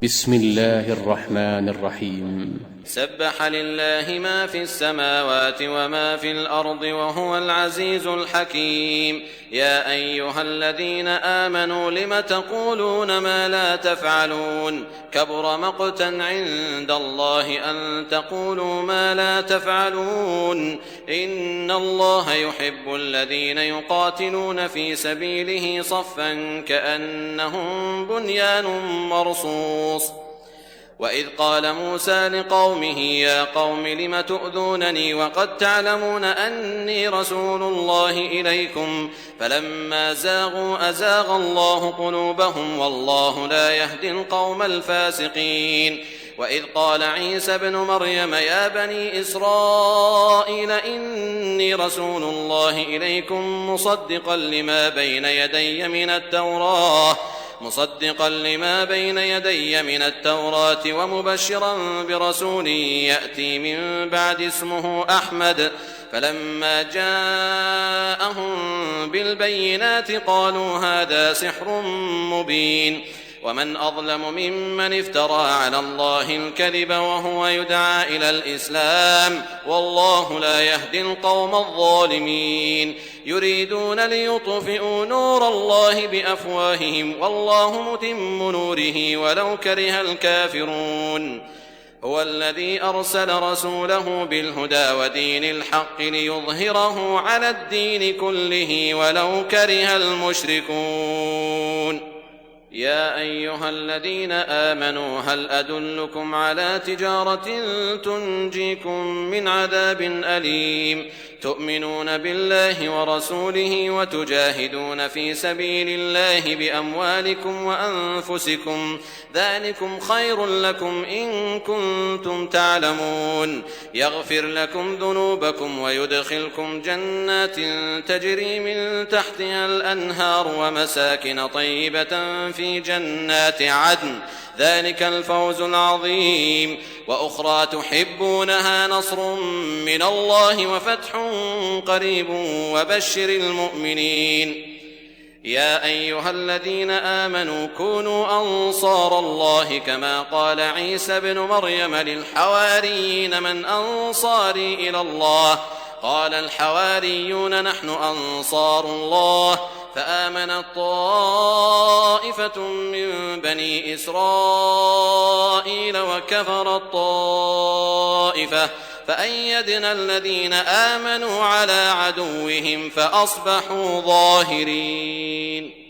بسم الله الرحمن الرحيم. سبح لله ما في السماوات وما في الأرض وهو العزيز الحكيم. يا أيها الذين آمنوا لم تقولون ما لا تفعلون؟ كبر مقتا عند الله أن تقولوا ما لا تفعلون. إن الله يحب الذين يقاتلون في سبيله صفا كأنهم بنيان مرصوص. وإذ قال موسى لقومه يا قوم لم تؤذونني وقد تعلمون أني رسول الله إليكم فلما زاغوا أزاغ الله قلوبهم والله لا يهدي القوم الفاسقين. وإذ قال عيسى ابن مريم يا بني إسرائيل إني رسول الله إليكم مصدقا لما بين يدي من التوراة ومبشرا برسول يأتي من بعد اسمه أحمد. فلما جاءهم بالبينات قالوا هذا سحر مبين. ومن أظلم ممن افترى على الله الكذب وهو يدعى إلى الإسلام والله لا يهدي القوم الظالمين. يريدون ليطفئوا نور الله بأفواههم والله متم نوره ولو كره الكافرون. هو الذي أرسل رسوله بالهدى ودين الحق ليظهره على الدين كله ولو كره المشركون. يا أيها الذين آمنوا هل أدلكم على تجارة تنجيكم من عذاب أليم؟ تؤمنون بالله ورسوله وتجاهدون في سبيل الله بأموالكم وأنفسكم ذلكم خير لكم إن كنتم تعلمون. يغفر لكم ذنوبكم ويدخلكم جنات تجري من تحتها الأنهار ومساكن طيبة في جنات عدن ذلك الفوز العظيم. وأخرى تحبونها نصر من الله وفتح قريب وبشر المؤمنين. يا أيها الذين آمنوا كونوا أنصار الله كما قال عيسى ابن مريم للحواريين من أنصاري إلى الله؟ قال الحواريون نحن أنصار الله. فآمنت طائفة من بني إسرائيل وكفرت طائفة فأيدنا الذين آمنوا على عدوهم فأصبحوا ظاهرين.